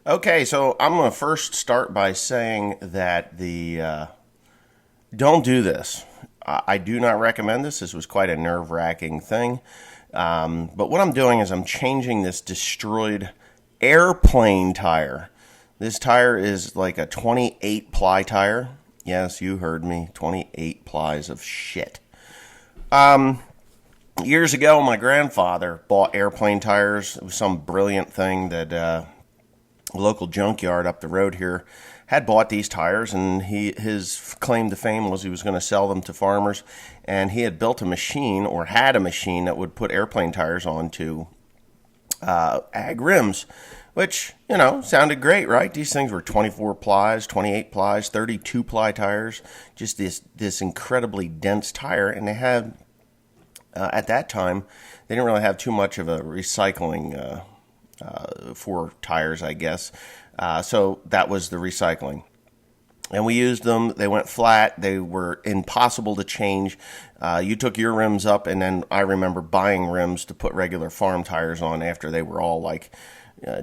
Okay, so I'm going to first start by saying that don't do this. I do not recommend this. This was quite a nerve wracking thing. But what I'm doing is I'm changing this destroyed airplane tire. This tire is like a 28 ply tire. Yes, you heard me. 28 plies of shit. Years ago, my grandfather bought airplane tires. It was some brilliant thing that local junkyard up the road here had bought these tires, and his claim to fame was he was going to sell them to farmers, and he had built a machine, or had a machine, that would put airplane tires onto ag rims, which, sounded great, right? These things were 24 plies, 28 plies, 32 ply tires, just this incredibly dense tire, and they had, at that time, they didn't really have too much of a recycling for tires, I guess. So that was the recycling. And we used them. They went flat. They were impossible to change. You took your rims up, and then I remember buying rims to put regular farm tires on after they were all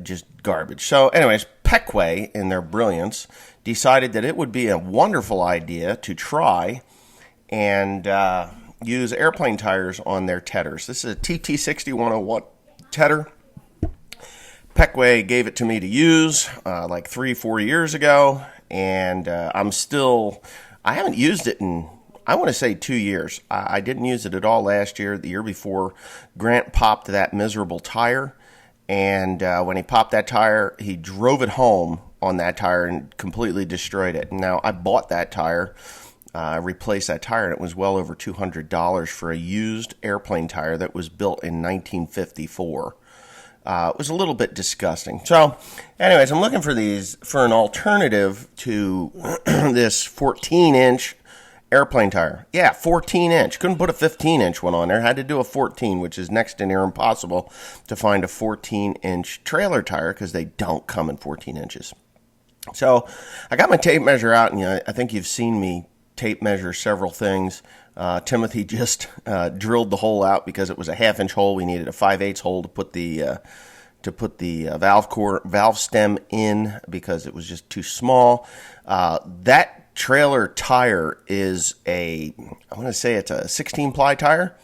just garbage. So anyways, Peckway, in their brilliance, decided that it would be a wonderful idea to try and use airplane tires on their Tedders. This is a TT6101 Tedder. Peckway gave it to me to use like 3-4 years ago, and I haven't used it in, I want to say 2 years. I didn't use it at all last year. The year before, Grant popped that miserable tire, and when he popped that tire, he drove it home on that tire and completely destroyed it. Now, I bought that tire, replaced that tire, and it was well over $200 for a used airplane tire that was built in 1954. It was a little bit disgusting. So, anyways, I'm looking for an alternative to this 14-inch airplane tire. Yeah, 14-inch. Couldn't put a 15-inch one on there. Had to do a 14, which is next to near impossible to find a 14-inch trailer tire because they don't come in 14 inches. So, I got my tape measure out, and I think you've seen me tape measure several things. Timothy just drilled the hole out because it was a half-inch hole. We needed a 5/8 hole to put the valve stem in because it was just too small. That trailer tire is I want to say it's a 16 ply tire,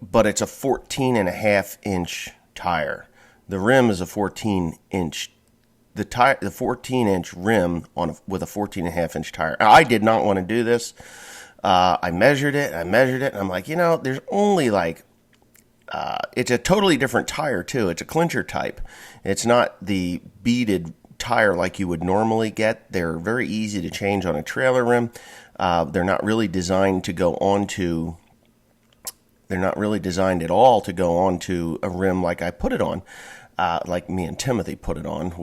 but it's a 14.5-inch tire. The rim is a 14-inch. The 14-inch rim with a 14.5-inch tire. I did not want to do this. I measured it, and I'm like, there's only it's a totally different tire too. It's a clincher type. It's not the beaded tire like you would normally get. They're very easy to change on a trailer rim. They're not really designed to go onto. They're not really designed at all to go onto a rim like I put it on. Like me and Timothy put it on.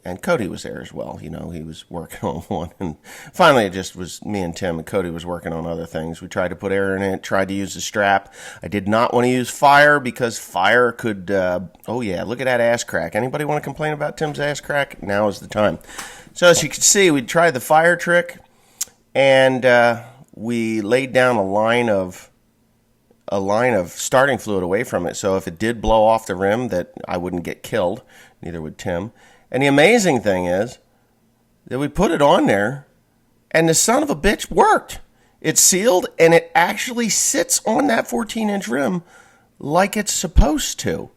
And Cody was there as well. He was working on one. And finally, it just was me and Tim, and Cody was working on other things. We tried to put air in it, tried to use the strap. I did not want to use fire because fire could, look at that ass crack. Anybody want to complain about Tim's ass crack? Now is the time. So as you can see, we tried the fire trick, and we laid down a line of starting fluid away from it, so if it did blow off the rim, that I wouldn't get killed. Neither would Tim. And the amazing thing is that we put it on there, and the son of a bitch worked. It's sealed, and it actually sits on that 14-inch rim like it's supposed to.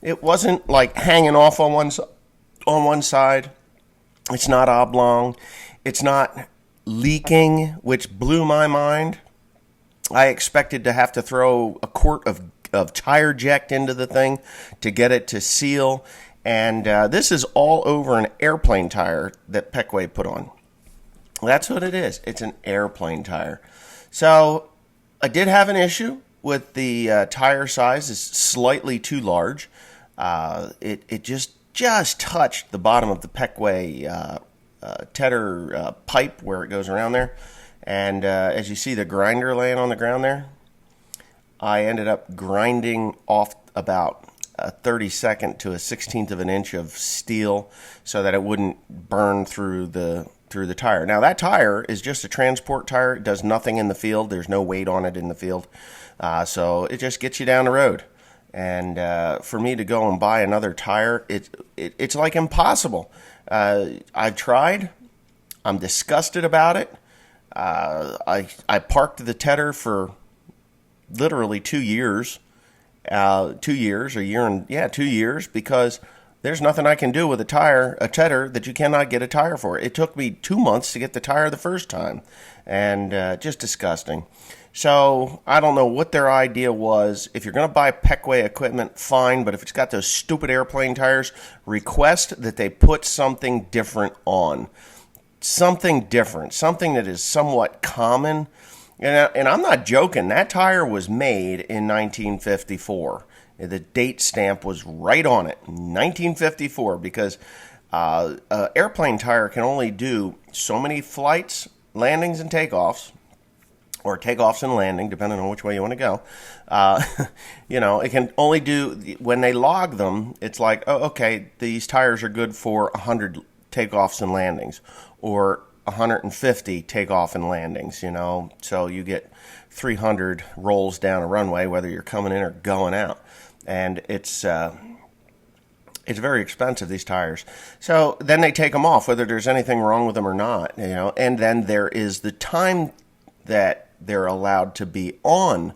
It wasn't like hanging off on one side. It's not oblong. It's not leaking, which blew my mind. I expected to have to throw a quart of tire jet into the thing to get it to seal. And this is all over an airplane tire that Peckway put on. That's what it is. It's an airplane tire. So I did have an issue with the tire size. It's slightly too large. It just touched the bottom of the Peckway Tedder pipe where it goes around there. And as you see the grinder laying on the ground there, I ended up grinding off about a 32nd to a 16th of an inch of steel so that it wouldn't burn through the tire. Now, that tire is just a transport tire. It does nothing in the field. There's no weight on it in the field. So it just gets you down the road. And for me to go and buy another tire, it's like impossible. I've tried. I'm disgusted about it. I parked the Tedder for literally 2 years. 2 years, a year and 2 years, because there's nothing I can do with a Tedder that you cannot get a tire for. It took me 2 months to get the tire the first time, and just disgusting. So I don't know what their idea was. If you're going to buy Peckway equipment, fine, but if it's got those stupid airplane tires, request that they put something different on. Something different, something that is somewhat common. And I'm not joking. That tire was made in 1954. The date stamp was right on it, 1954, because an airplane tire can only do so many flights, landings, and takeoffs, or takeoffs and landing, depending on which way you want to go. It can only do, when they log them, it's like, oh, okay, these tires are good for 100 takeoffs and landings, or 150 takeoff and landings, so you get 300 rolls down a runway, whether you're coming in or going out. And it's very expensive, these tires. So then they take them off, whether there's anything wrong with them or not, and then there is the time that they're allowed to be on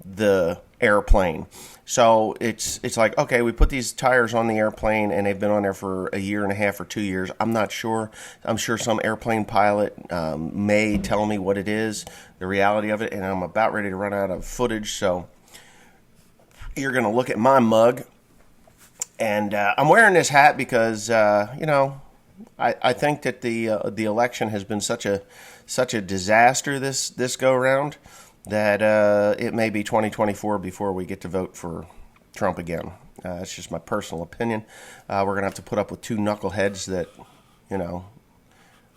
the airplane. So it's like, okay, we put these tires on the airplane and they've been on there for a year and a half or 2 years. I'm not sure. I'm sure some airplane pilot may tell me what it is, the reality of it, and I'm about ready to run out of footage. So you're going to look at my mug. And I'm wearing this hat because, I think that the election has been such a disaster this go around, that it may be 2024 before we get to vote for Trump again. It's just my personal opinion. We're going to have to put up with two knuckleheads that,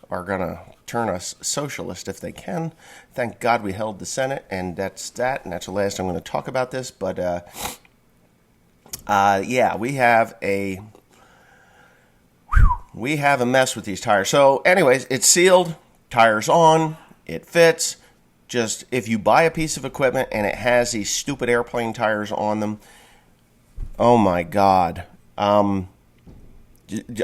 are going to turn us socialist if they can. Thank God we held the Senate, and that's that. And that's the last I'm going to talk about this. But, we have a mess with these tires. So anyways, it's sealed, tires on, it fits. Just, if you buy a piece of equipment and it has these stupid airplane tires on them, oh my God.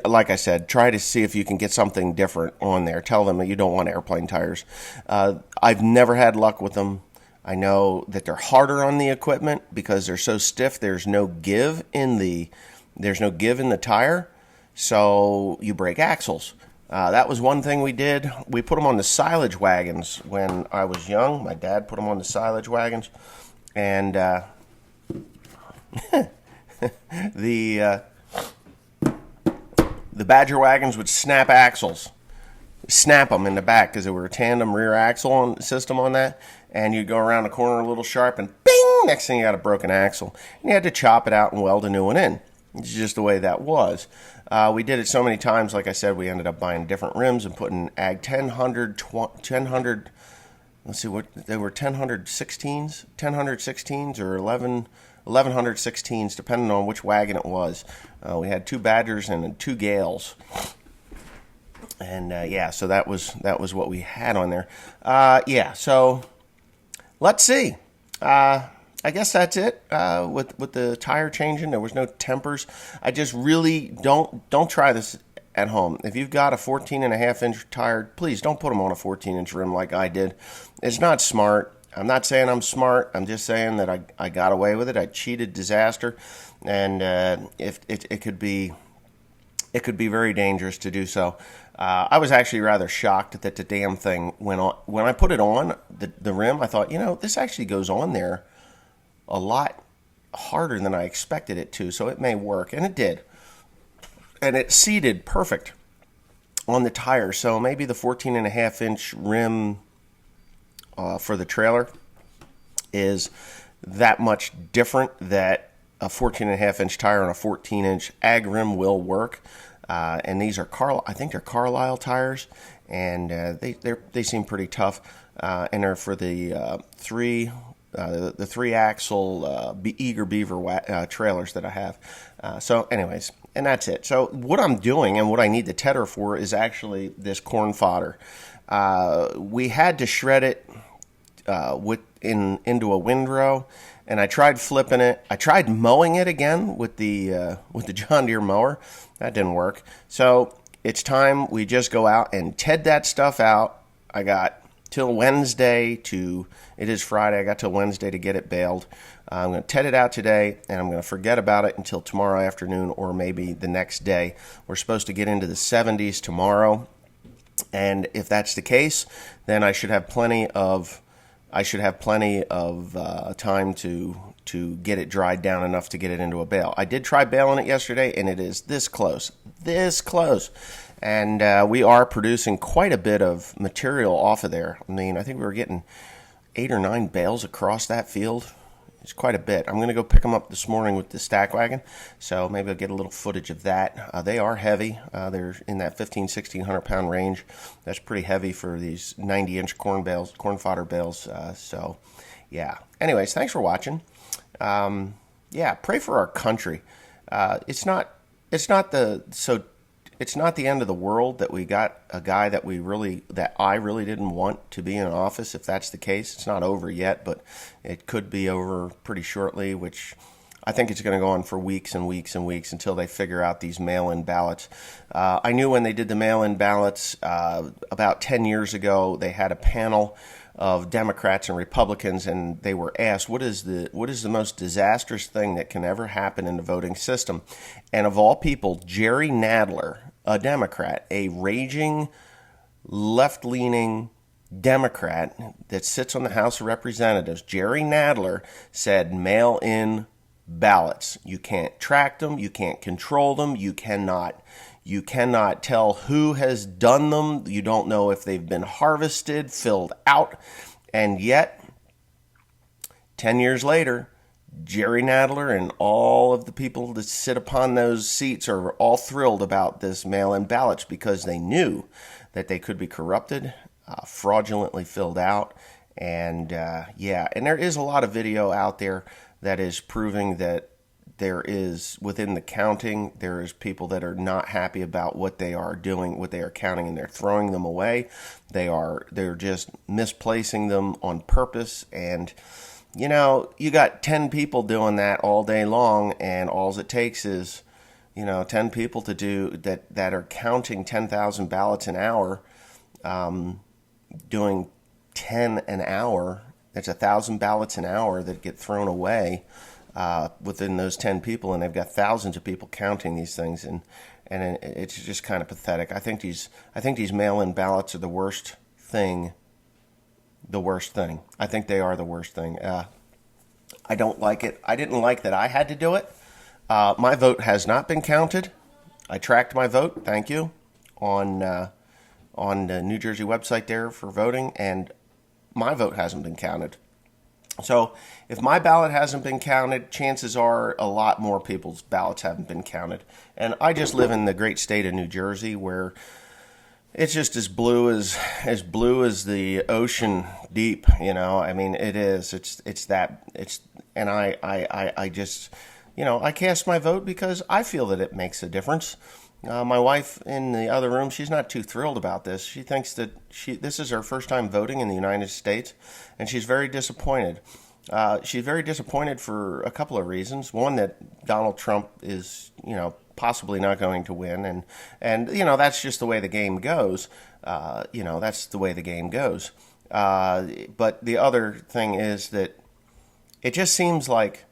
Like I said, try to see if you can get something different on there. Tell them that you don't want airplane tires. I've never had luck with them. I know that they're harder on the equipment because they're so stiff. There's no give in the tire, so you break axles. That was one thing we did. We put them on the silage wagons when I was young. My dad put them on the silage wagons, and the Badger wagons would snap axles. Snap them in the back because they were a tandem rear axle system on that, and you'd go around the corner a little sharp and bing, next thing you got a broken axle, and you had to chop it out and weld a new one in. It's just the way that was. We did it so many times, like I said, we ended up buying different rims and putting Ag 1000, let's see, what they were, 1016s or 1116s, depending on which wagon it was. We had two Badgers and two Gales. And so that was what we had on there. So let's see. I guess that's it with the tire changing. There was no tempers. I just really don't try this at home. If you've got a 14.5-inch tire, please don't put them on a 14-inch rim like I did. It's not smart. I'm not saying I'm smart. I'm just saying that I got away with it. I cheated disaster, and if it could be very dangerous to do so. I was actually rather shocked that the damn thing went on. When I put it on, the rim, I thought, this actually goes on there a lot harder than I expected it to, so it may work. And it did. And it seated perfect on the tire. So maybe the 14.5-inch rim for the trailer is that much different that a 14.5-inch tire on a 14-inch ag rim will work. And these are I think they're Carlisle tires, and they seem pretty tough. And they're for the three axle Eager Beaver trailers that I have. So anyways, and that's it. So what I'm doing and what I need the tedder for is actually this corn fodder. We had to shred it into a windrow, and I tried flipping it. I tried mowing it again with the John Deere mower. That didn't work. So it's time we just go out and ted that stuff out. I got till Wednesday it is Friday. I got till Wednesday to get it baled. I'm going to ted it out today, and I'm going to forget about it until tomorrow afternoon or maybe the next day. We're supposed to get into the 70s tomorrow, and if that's the case, then I should have plenty of time to get it dried down enough to get it into a bale. I did try baling it yesterday, and it is this close. And we are producing quite a bit of material off of there. I mean, I think we were getting 8 or 9 bales across that field. It's quite a bit. I'm going to go pick them up this morning with the stack wagon, so maybe I'll get a little footage of that. They are heavy. They're in that 1,500 pound range. That's pretty heavy for these 90-inch corn fodder bales. So, yeah. Anyways, thanks for watching. Pray for our country. It's not the end of the world that we got a guy that I really didn't want to be in office. If that's the case, it's not over yet, but it could be over pretty shortly, which I think it's going to go on for weeks and weeks and weeks until they figure out these mail-in ballots. I knew when they did the mail-in ballots about 10 years ago, they had a panel of Democrats and Republicans, and they were asked, what is the most disastrous thing that can ever happen in the voting system? And of all people, Jerry Nadler, a Democrat, a raging left-leaning Democrat that sits on the House of Representatives, Jerry Nadler said mail-in ballots. You can't track them, you can't control them, you cannot tell who has done them. You don't know if they've been harvested, filled out. And yet, 10 years later, Jerry Nadler and all of the people that sit upon those seats are all thrilled about this mail-in ballots because they knew that they could be corrupted, fraudulently filled out. And and there is a lot of video out there that is proving that there is, within the counting, there is people that are not happy about what they are doing, what they are counting, and they're throwing them away. They're just misplacing them on purpose. And, you got 10 people doing that all day long, and all it takes is, 10 people to do that are counting 10,000 ballots an hour, doing 10 an hour. That's 1,000 ballots an hour that get thrown away. Within those 10 people, and they've got thousands of people counting these things, and it's just kind of pathetic. I think these mail-in ballots are the worst thing. I think they are the worst thing. I don't like it. I didn't like that I had to do it. My vote has not been counted. I tracked my vote, thank you, on the New Jersey website there for voting, and my vote hasn't been counted. So if my ballot hasn't been counted, chances are a lot more people's ballots haven't been counted. And I just live in the great state of New Jersey, where it's just as blue as the ocean deep. I mean, it is. And I just, I cast my vote because I feel that it makes a difference. My wife in the other room, she's not too thrilled about this. She thinks that this is her first time voting in the United States, and she's very disappointed. She's very disappointed for a couple of reasons. One, that Donald Trump is, possibly not going to win, and that's just the way the game goes. That's the way the game goes. But the other thing is that it just seems like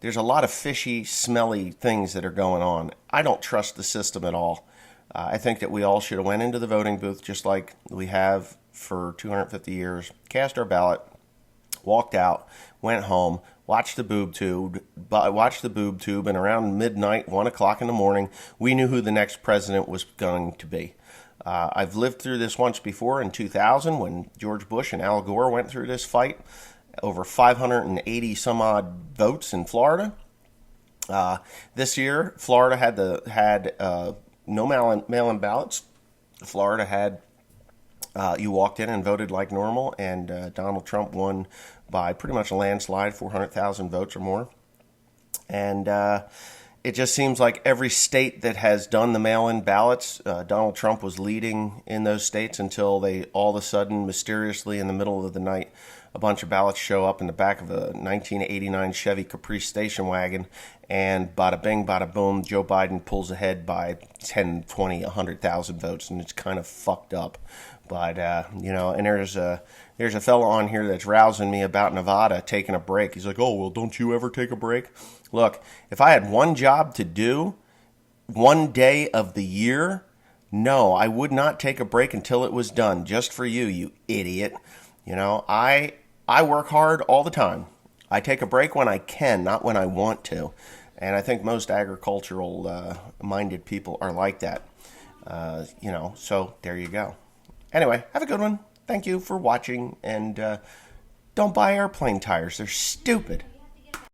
there's a lot of fishy, smelly things that are going on. I don't trust the system at all. I think that we all should have went into the voting booth just like we have for 250 years, cast our ballot, walked out, went home, watched the boob tube, and around midnight, 1 o'clock in the morning, we knew who the next president was going to be. I've lived through this once before in 2000 when George Bush and Al Gore went through this fight. Over 580 some odd votes in Florida. This year, Florida had no mail-in ballots. Florida had you walked in and voted like normal, and Donald Trump won by pretty much a landslide, 400,000 votes or more. And it just seems like every state that has done the mail-in ballots, Donald Trump was leading in those states until they all of a sudden, mysteriously in the middle of the night, a bunch of ballots show up in the back of a 1989 Chevy Caprice station wagon, and bada bing, bada boom, Joe Biden pulls ahead by 10, 20, 100,000 votes, and it's kind of fucked up. But, and there's a fellow on here that's rousing me about Nevada taking a break. He's like, oh, well, don't you ever take a break? Look, if I had one job to do, one day of the year, no, I would not take a break until it was done, just for you, you idiot. I work hard all the time. I take a break when I can, not when I want to. And I think most agricultural minded people are like that. So there you go. Anyway, have a good one. Thank you for watching, and don't buy airplane tires. They're stupid.